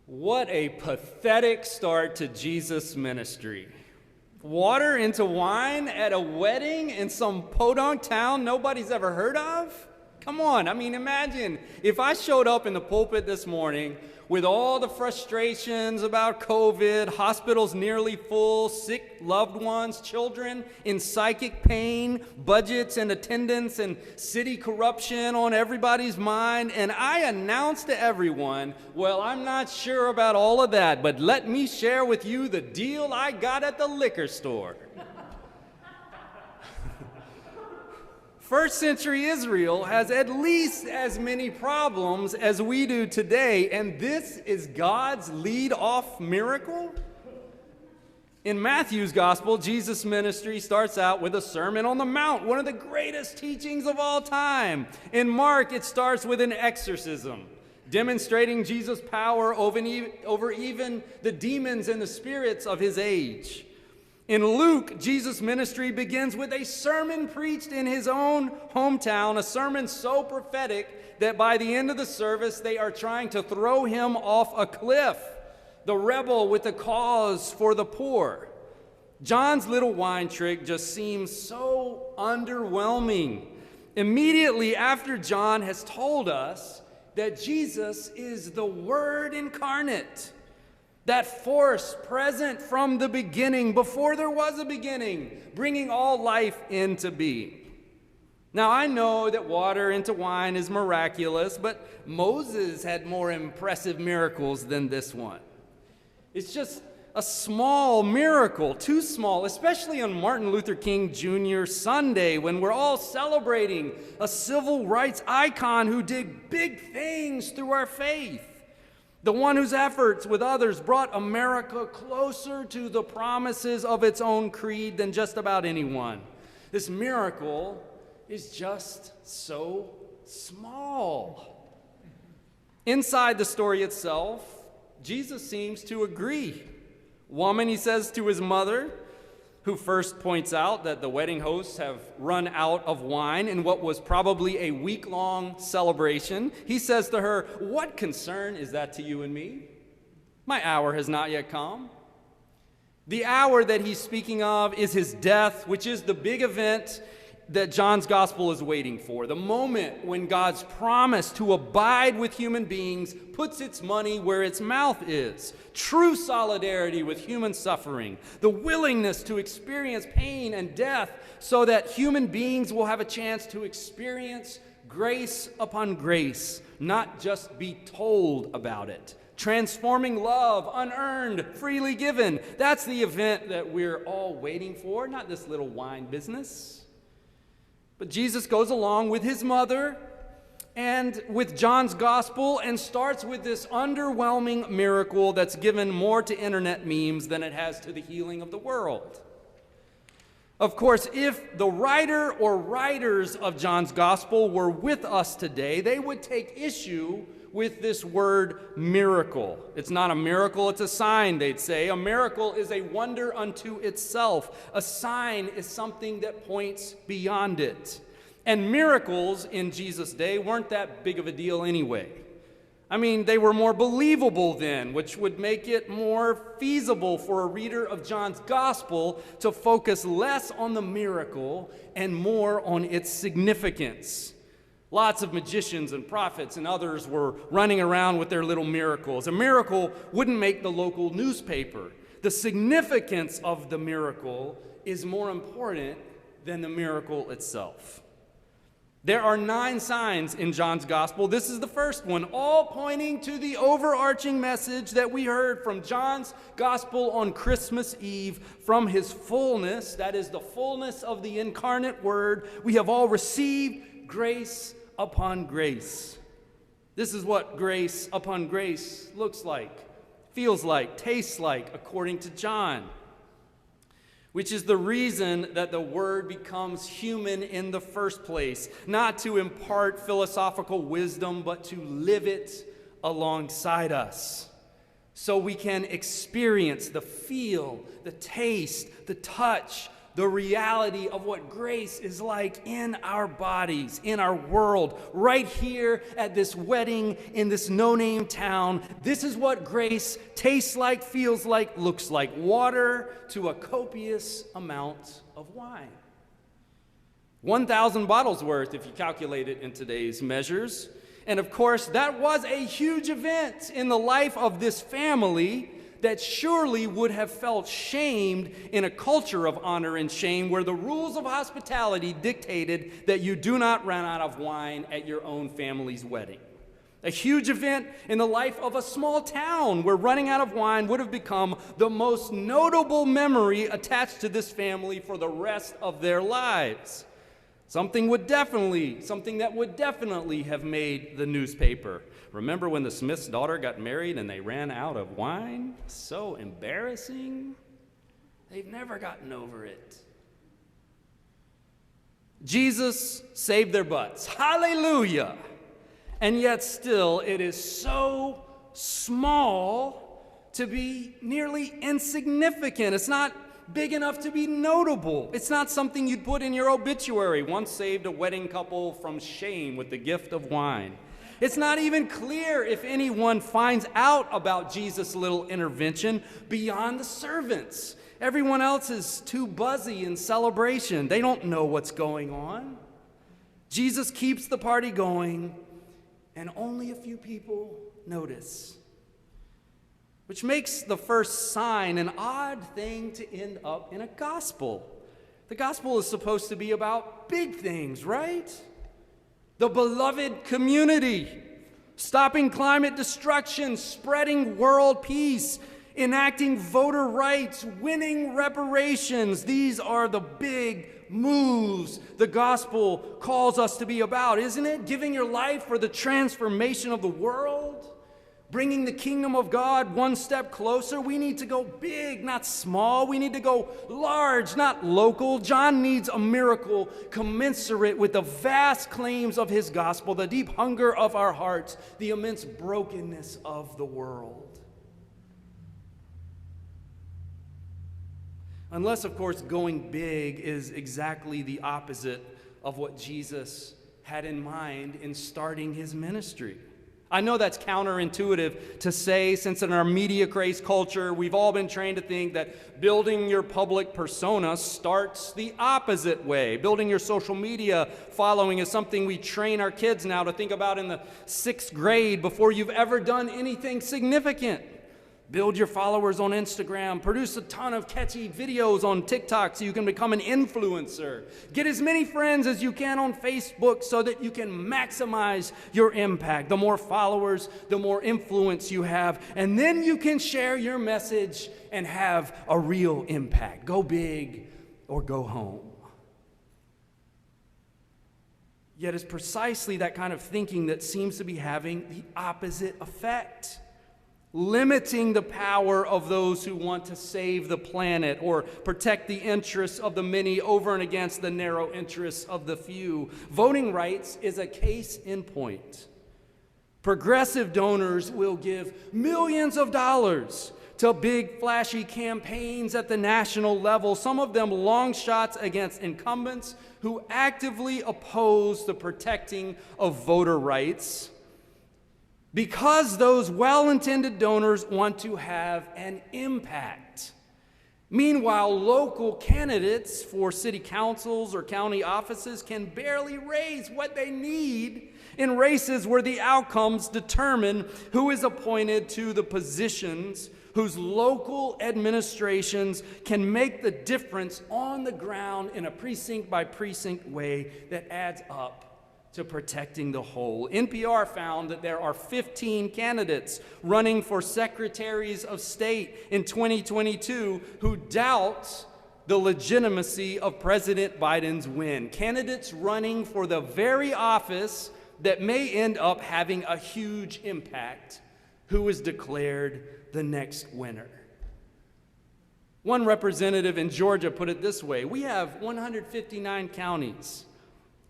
What a pathetic start to Jesus' ministry. Water into wine at a wedding in some podunk town nobody's ever heard of? Come on, imagine if I showed up in the pulpit this morning with all the frustrations about COVID, hospitals nearly full, sick loved ones, children in psychic pain, budgets and attendance and city corruption on everybody's mind, and I announced to everyone, well, I'm not sure about all of that, but let me share with you the deal I got at the liquor store. First century Israel has at least as many problems as we do today, and this is God's lead-off miracle? In Matthew's gospel, Jesus' ministry starts out with a Sermon on the Mount, one of the greatest teachings of all time. In Mark, it starts with an exorcism, demonstrating Jesus' power over even the demons and the spirits of his age. In Luke, Jesus' ministry begins with a sermon preached in his own hometown, a sermon so prophetic that by the end of the service, they are trying to throw him off a cliff, the rebel with the cause for the poor. John's little wine trick just seems so underwhelming. Immediately after John has told us that Jesus is the Word incarnate, that force present from the beginning, before there was a beginning, bringing all life into being. Now, I know that water into wine is miraculous, but Moses had more impressive miracles than this one. It's just a small miracle, too small, especially on Martin Luther King Jr. Sunday, when we're all celebrating a civil rights icon who did big things through our faith. The one whose efforts with others brought America closer to the promises of its own creed than just about anyone. This miracle is just so small. Inside the story itself, Jesus seems to agree. Woman, he says to his mother, who first points out that the wedding hosts have run out of wine in what was probably a week-long celebration. He says to her, "What concern is that to you and me? My hour has not yet come." The hour that he's speaking of is his death, which is the big event that John's gospel is waiting for. The moment when God's promise to abide with human beings puts its money where its mouth is. True solidarity with human suffering. The willingness to experience pain and death so that human beings will have a chance to experience grace upon grace, not just be told about it. Transforming love, unearned, freely given. That's the event that we're all waiting for, not this little wine business. But Jesus goes along with his mother and with John's gospel and starts with this underwhelming miracle that's given more to internet memes than it has to the healing of the world. Of course, if the writer or writers of John's gospel were with us today, they would take issue with this word miracle. It's not a miracle, it's a sign, they'd say. A miracle is a wonder unto itself. A sign is something that points beyond it. And miracles in Jesus' day weren't that big of a deal anyway. They were more believable then, which would make it more feasible for a reader of John's gospel to focus less on the miracle and more on its significance. Lots of magicians and prophets and others were running around with their little miracles. A miracle wouldn't make the local newspaper. The significance of the miracle is more important than the miracle itself. There are 9 signs in John's gospel. This is the first one, all pointing to the overarching message that we heard from John's gospel on Christmas Eve. From his fullness, that is the fullness of the incarnate word, we have all received grace upon grace. This is what grace upon grace looks like, feels like, tastes like, according to John, which is the reason that the Word becomes human in the first place, not to impart philosophical wisdom, but to live it alongside us, so we can experience the feel, the taste, the touch, the reality of what grace is like in our bodies, in our world, right here at this wedding in this no-name town. This is what grace tastes like, feels like, looks like. Water to a copious amount of wine. 1,000 bottles worth if you calculate it in today's measures. And of course, that was a huge event in the life of this family that surely would have felt shamed in a culture of honor and shame where the rules of hospitality dictated that you do not run out of wine at your own family's wedding. A huge event in the life of a small town where running out of wine would have become the most notable memory attached to this family for the rest of their lives. Something that would definitely have made the newspaper. Remember when the Smith's daughter got married and they ran out of wine? So embarrassing. They've never gotten over it. Jesus saved their butts. Hallelujah. And yet still it is so small to be nearly insignificant. It's not big enough to be notable. It's not something you'd put in your obituary. Once saved a wedding couple from shame with the gift of wine. It's not even clear if anyone finds out about Jesus' little intervention beyond the servants. Everyone else is too buzzy in celebration. They don't know what's going on. Jesus keeps the party going, and only a few people notice. Which makes the first sign an odd thing to end up in a gospel. The gospel is supposed to be about big things, right? The beloved community, stopping climate destruction, spreading world peace, enacting voter rights, winning reparations. These are the big moves the gospel calls us to be about, isn't it? Giving your life for the transformation of the world. Bringing the kingdom of God one step closer. We need to go big, not small. We need to go large, not local. John needs a miracle commensurate with the vast claims of his gospel, the deep hunger of our hearts, the immense brokenness of the world. Unless, of course, going big is exactly the opposite of what Jesus had in mind in starting his ministry. I know that's counterintuitive to say, since in our media-crazed culture, we've all been trained to think that building your public persona starts the opposite way. Building your social media following is something we train our kids now to think about in the 6th grade before you've ever done anything significant. Build your followers on Instagram. Produce a ton of catchy videos on TikTok so you can become an influencer. Get as many friends as you can on Facebook so that you can maximize your impact. The more followers, the more influence you have. And then you can share your message and have a real impact. Go big or go home. Yet it's precisely that kind of thinking that seems to be having the opposite effect. Limiting the power of those who want to save the planet or protect the interests of the many over and against the narrow interests of the few. Voting rights is a case in point. Progressive donors will give millions of dollars to big, flashy campaigns at the national level, some of them long shots against incumbents who actively oppose the protecting of voter rights, because those well-intended donors want to have an impact. Meanwhile, local candidates for city councils or county offices can barely raise what they need in races where the outcomes determine who is appointed to the positions whose local administrations can make the difference on the ground in a precinct-by-precinct way that adds up to protecting the whole. NPR found that there are 15 candidates running for secretaries of state in 2022 who doubt the legitimacy of President Biden's win. Candidates running for the very office that may end up having a huge impact, who is declared the next winner. One representative in Georgia put it this way: we have 159 counties.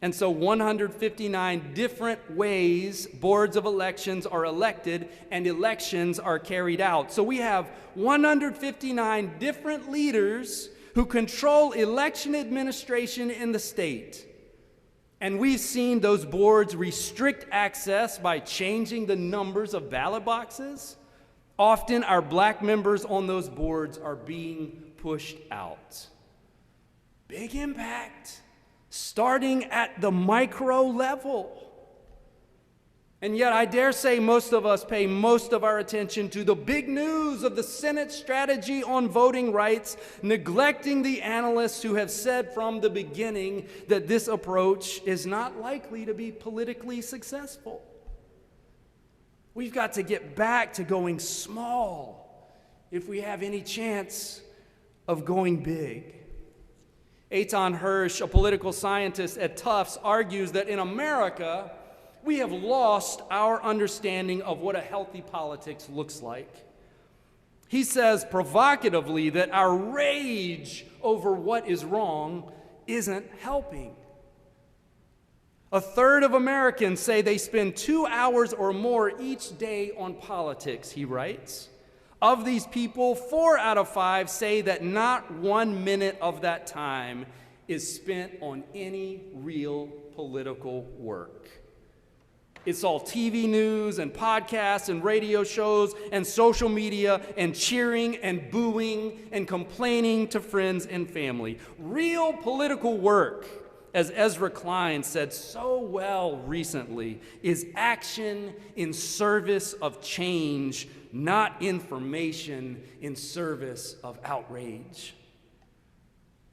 And so 159 different ways boards of elections are elected and elections are carried out. So we have 159 different leaders who control election administration in the state. And we've seen those boards restrict access by changing the numbers of ballot boxes. Often our black members on those boards are being pushed out. Big impact, starting at the micro level. And yet I dare say most of us pay most of our attention to the big news of the Senate strategy on voting rights, neglecting the analysts who have said from the beginning that this approach is not likely to be politically successful. We've got to get back to going small if we have any chance of going big. Eitan Hirsch, a political scientist at Tufts, argues that in America, we have lost our understanding of what a healthy politics looks like. He says provocatively that our rage over what is wrong isn't helping. A third of Americans say they spend 2 hours or more each day on politics, he writes. Of these people, 4 out of 5 say that not 1 minute of that time is spent on any real political work. It's all TV news and podcasts and radio shows and social media and cheering and booing and complaining to friends and family. Real political work, as Ezra Klein said so well recently, is action in service of change, not information in service of outrage.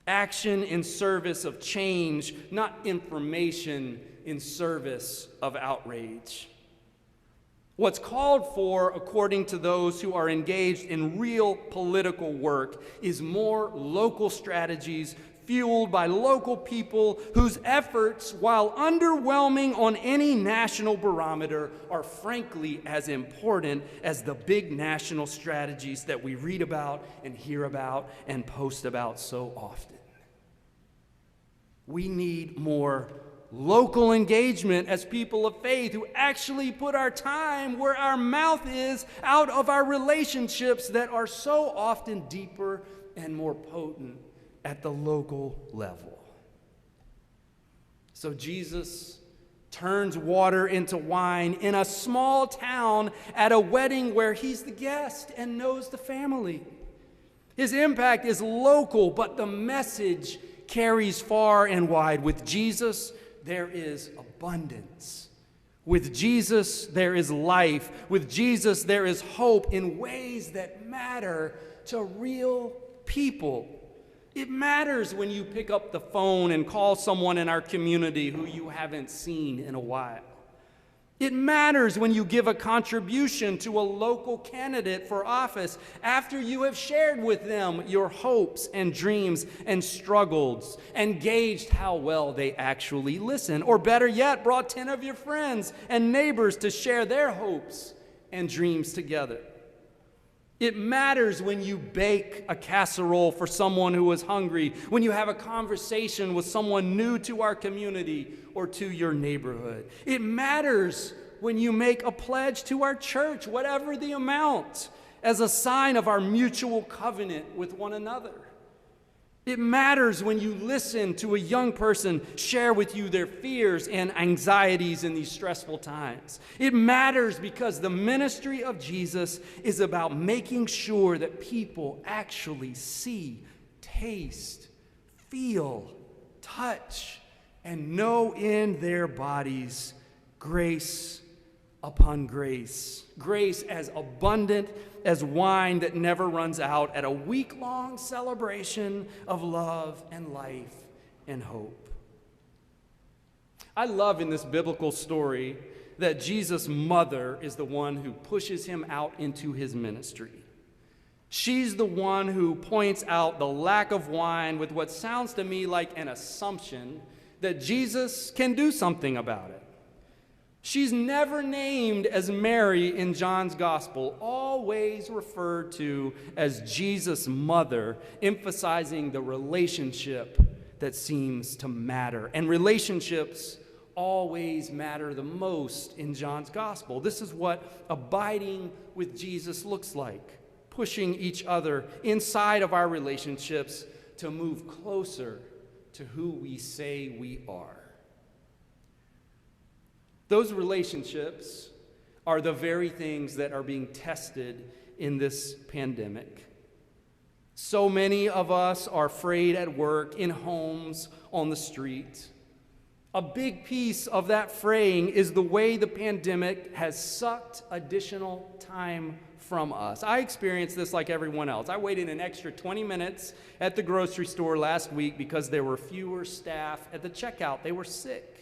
Action in service of change, not information in service of outrage. What's called for, according to those who are engaged in real political work, is more local strategies fueled by local people whose efforts, while underwhelming on any national barometer, are frankly as important as the big national strategies that we read about and hear about and post about so often. We need more local engagement as people of faith who actually put our time where our mouth is, out of our relationships that are so often deeper and more potent at the local level. So Jesus turns water into wine in a small town at a wedding where he's the guest and knows the family. His impact is local, but the message carries far and wide. With Jesus, there is abundance. With Jesus, there is life. With Jesus, there is hope in ways that matter to real people. It matters when you pick up the phone and call someone in our community who you haven't seen in a while. It matters when you give a contribution to a local candidate for office after you have shared with them your hopes and dreams and struggles and gauged how well they actually listen. Or better yet, brought 10 of your friends and neighbors to share their hopes and dreams together. It matters when you bake a casserole for someone who is hungry, when you have a conversation with someone new to our community or to your neighborhood. It matters when you make a pledge to our church, whatever the amount, as a sign of our mutual covenant with one another. It matters when you listen to a young person share with you their fears and anxieties in these stressful times. It matters because the ministry of Jesus is about making sure that people actually see, taste, feel, touch, and know in their bodies grace upon grace. Grace as abundant as wine that never runs out at a week-long celebration of love and life and hope. I love in this biblical story that Jesus' mother is the one who pushes him out into his ministry. She's the one who points out the lack of wine with what sounds to me like an assumption that Jesus can do something about it. She's never named as Mary in John's gospel, always referred to as Jesus' mother, emphasizing the relationship that seems to matter. And relationships always matter the most in John's gospel. This is what abiding with Jesus looks like, pushing each other inside of our relationships to move closer to who we say we are. Those relationships are the very things that are being tested in this pandemic. So many of us are afraid at work, in homes, on the street. A big piece of that fraying is the way the pandemic has sucked additional time from us. I experienced this like everyone else. I waited an extra 20 minutes at the grocery store last week because there were fewer staff at the checkout. They were sick.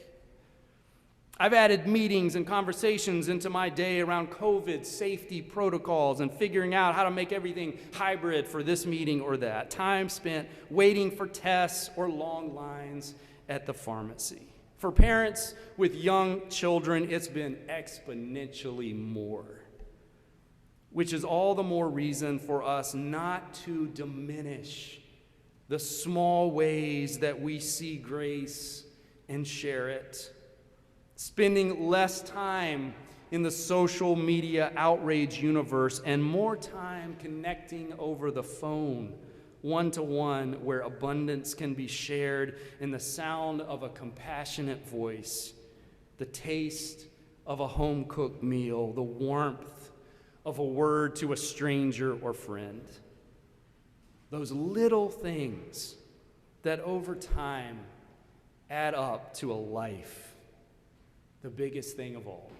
I've added meetings and conversations into my day around COVID safety protocols and figuring out how to make everything hybrid for this meeting or that. Time spent waiting for tests or long lines at the pharmacy. For parents with young children, it's been exponentially more, which is all the more reason for us not to diminish the small ways that we see grace and share it. Spending less time in the social media outrage universe and more time connecting over the phone, one-to-one, where abundance can be shared in the sound of a compassionate voice, the taste of a home-cooked meal, the warmth of a word to a stranger or friend. Those little things that over time add up to a life. The biggest thing of all